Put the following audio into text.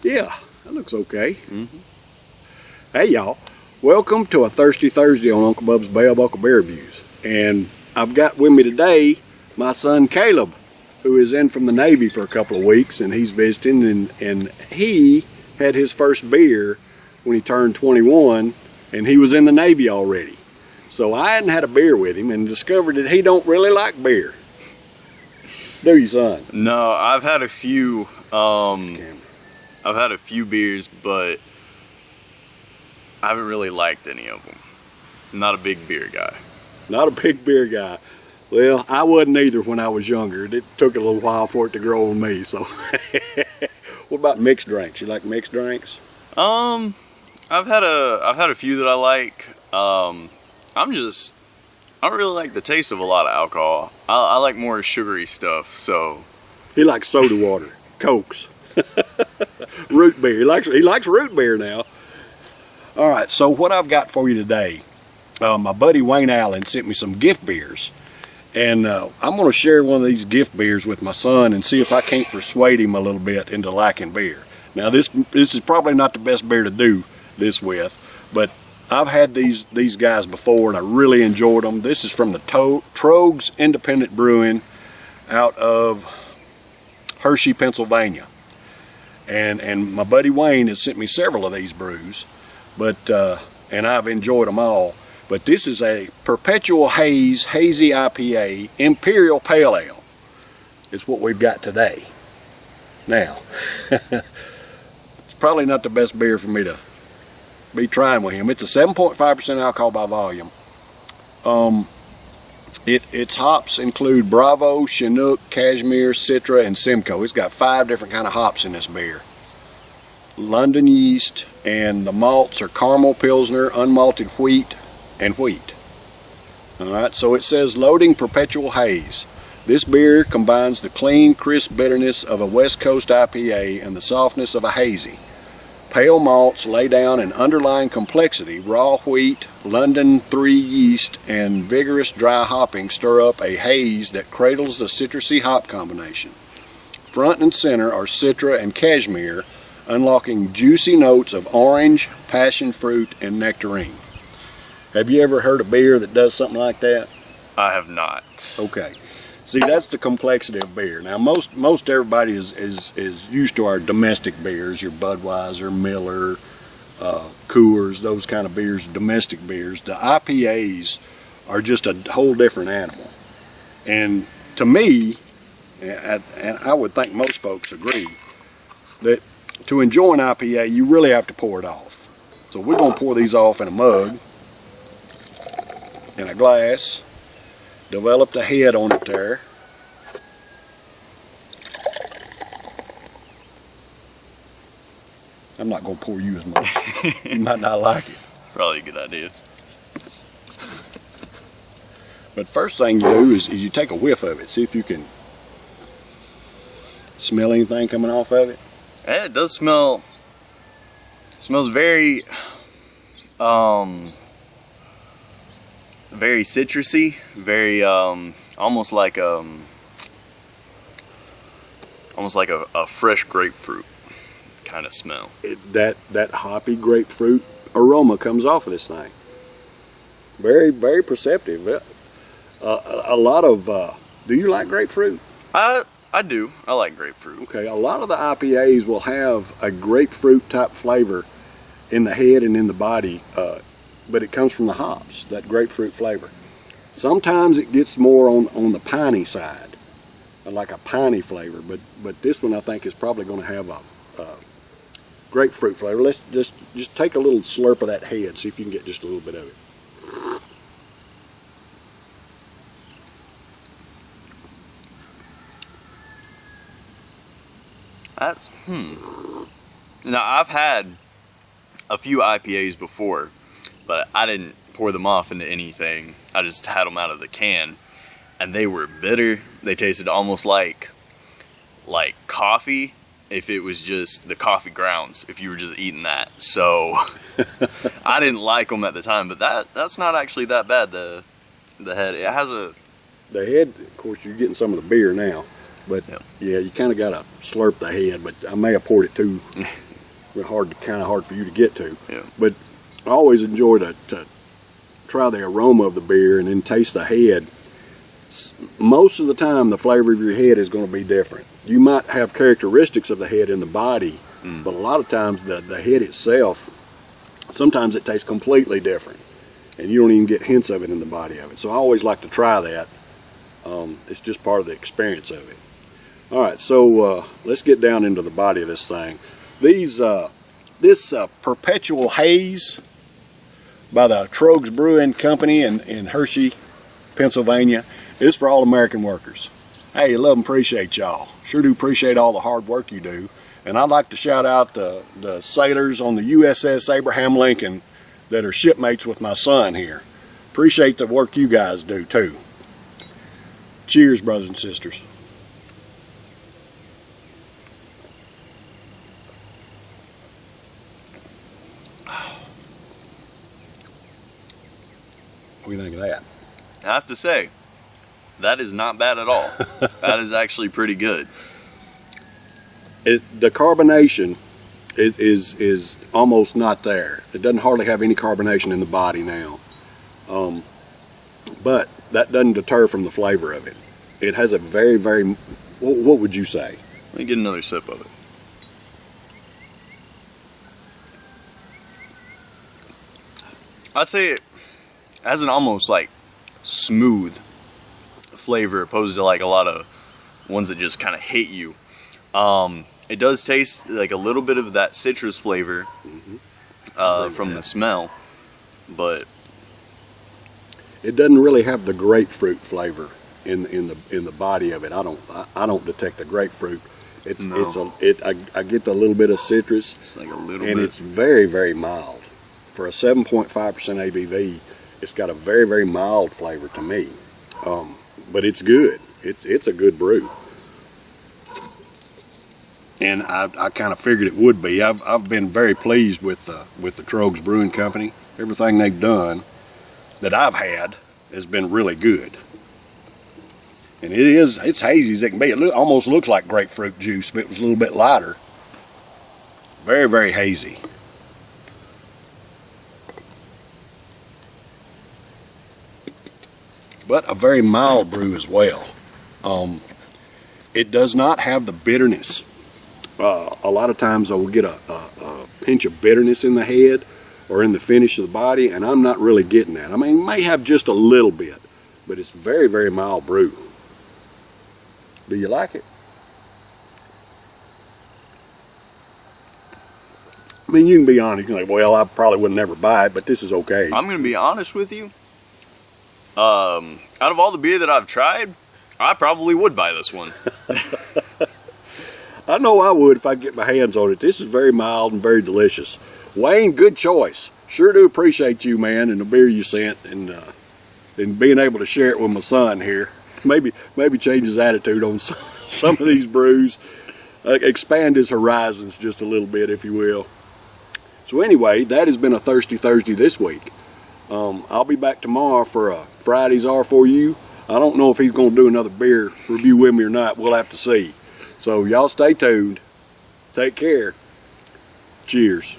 Yeah, that looks okay. Hey y'all, welcome to a Thirsty Thursday on Uncle Bub's Bell Buckle Bear Reviews. And I've got with me today my son Caleb, who is in from the Navy for a couple of weeks, and he's visiting, and he had his first beer when he turned 21, and he was in the Navy already. So I hadn't had a beer with him and discovered that he don't really like beer. Do you, son? No, I've had a few. I've had a few beers, but I haven't really liked any of them. I'm not a big beer guy. Not a big beer guy. Well, I wasn't either when I was younger. It took a little while for it to grow on me. So, what about mixed drinks? You like mixed drinks? I've had a few that I like. I don't really like the taste of a lot of alcohol. I like more sugary stuff, so. He likes soda water, Cokes, root beer. He likes root beer now. All right, so what I've got for you today, my buddy Wayne Allen sent me some gift beers. And I'm going to share one of these gift beers with my son and see if I can't persuade him a little bit into liking beer. Now, this is probably not the best beer to do this with, but I've had these guys before, and I really enjoyed them. This is from the Troegs Independent Brewing out of Hershey, Pennsylvania. And my buddy Wayne has sent me several of these brews, but and I've enjoyed them all. But this is a Perpetual Haze, Hazy IPA, Imperial Pale Ale. It's what we've got today. Now, it's probably not the best beer for me to be trying with him. It's a 7.5% alcohol by volume. Its hops include Bravo, Chinook, Cashmere, Citra, and Simcoe. It's got 5 different kind of hops in this beer. London yeast, and the malts are caramel, pilsner, unmalted wheat, and wheat. Alright, so it says loading Perpetual Haze. This beer combines the clean, crisp bitterness of a West Coast IPA and the softness of a hazy. Pale malts lay down an underlying complexity. Raw wheat, London 3 yeast, and vigorous dry hopping stir up a haze that cradles the citrusy hop combination. Front and center are Citra and Cashmere, unlocking juicy notes of orange, passion fruit, and nectarine. Have you ever heard a beer that does something like that? I have not. Okay. See, that's the complexity of beer. Now, most everybody is used to our domestic beers, your Budweiser, Miller, Coors, those kind of beers, domestic beers. The IPAs are just a whole different animal. And to me, and I would think most folks agree, that to enjoy an IPA, you really have to pour it off. So we're going to pour these off in a mug, in a glass, developed a head on it there. I'm not going to pour you as much. You might not like it. Probably a good idea. But first thing you do is you take a whiff of it. See if you can smell anything coming off of it. Yeah, it does smell. It smells very very citrusy, very almost like a fresh grapefruit kind of smell. That hoppy grapefruit aroma comes off of this thing. Very, very perceptive. A lot of do you like grapefruit? I do. I like grapefruit. Okay, a lot of the IPAs will have a grapefruit type flavor in the head and in the body, but it comes from the hops, that grapefruit flavor. Sometimes it gets more on the piney side, like a piney flavor, but this one I think is probably going to have a grapefruit flavor. Let's just take a little slurp of that head, see if you can get just a little bit of it. That's Now I've had a few IPAs before, but I didn't pour them off into anything. I just had them out of the can, and they were bitter. They tasted almost like coffee, if it was just the coffee grounds, if you were just eating that. So I didn't like them at the time, but that's not actually that bad. The head, it has a... The head, of course, you're getting some of the beer now, but yeah, you kind of got to slurp the head, but I may have poured it too kind of hard for you to get to. Yeah. But I always enjoy to try the aroma of the beer and then taste the head. Most of the time, the flavor of your head is going to be different. You might have characteristics of the head in the body, but a lot of times the head itself, sometimes it tastes completely different, and you don't even get hints of it in the body of it. So I always like to try that. It's just part of the experience of it. All right, so let's get down into the body of this thing. This Perpetual Haze by the Troegs Brewing Company in Hershey, Pennsylvania, is for all American workers. Hey, love and appreciate y'all. Sure do appreciate all the hard work you do. And I'd like to shout out the sailors on the USS Abraham Lincoln that are shipmates with my son here. Appreciate the work you guys do too. Cheers, brothers and sisters. What do you think of that? I have to say, that is not bad at all. That is actually pretty good. The carbonation is almost not there. It doesn't hardly have any carbonation in the body now. But that doesn't deter from the flavor of it. It has a very, very, what would you say? Let me get another sip of it. I'd say it has an almost like smooth flavor opposed to like a lot of ones that just kind of hit you. It does taste like a little bit of that citrus flavor from the smell, but it doesn't really have the grapefruit flavor in the body of it. I don't detect the grapefruit. I get a little bit of citrus. It's like a little and bit. It's very, very mild. For a 7.5% ABV, it's got a very, very mild flavor to me. But it's good. It's a good brew. And I kind of figured it would be. I've been very pleased with the Troegs Brewing Company. Everything they've done that I've had has been really good. And it's hazy as it can be. It almost looks like grapefruit juice if it was a little bit lighter. Very, very hazy. But a very mild brew as well. It does not have the bitterness. A lot of times I will get a pinch of bitterness in the head or in the finish of the body, and I'm not really getting that. I mean, it may have just a little bit, but it's very, very mild brew. Do you like it? I mean, you can be honest. You can say, well, I probably would never buy it, but this is okay. I'm going to be honest with you. Out of all the beer that I've tried, I probably would buy this one. I know I would if I get my hands on it. This is very mild and very delicious. Wayne, good choice. Sure do appreciate you, man, and the beer you sent, and being able to share it with my son here. Maybe change his attitude on some of these brews. Expand his horizons just a little bit, if you will. So anyway, that has been a Thirsty Thursday this week. I'll be back tomorrow for Friday's R for You. I don't know if he's going to do another beer review with me or not. We'll have to see. So y'all stay tuned. Take care. Cheers.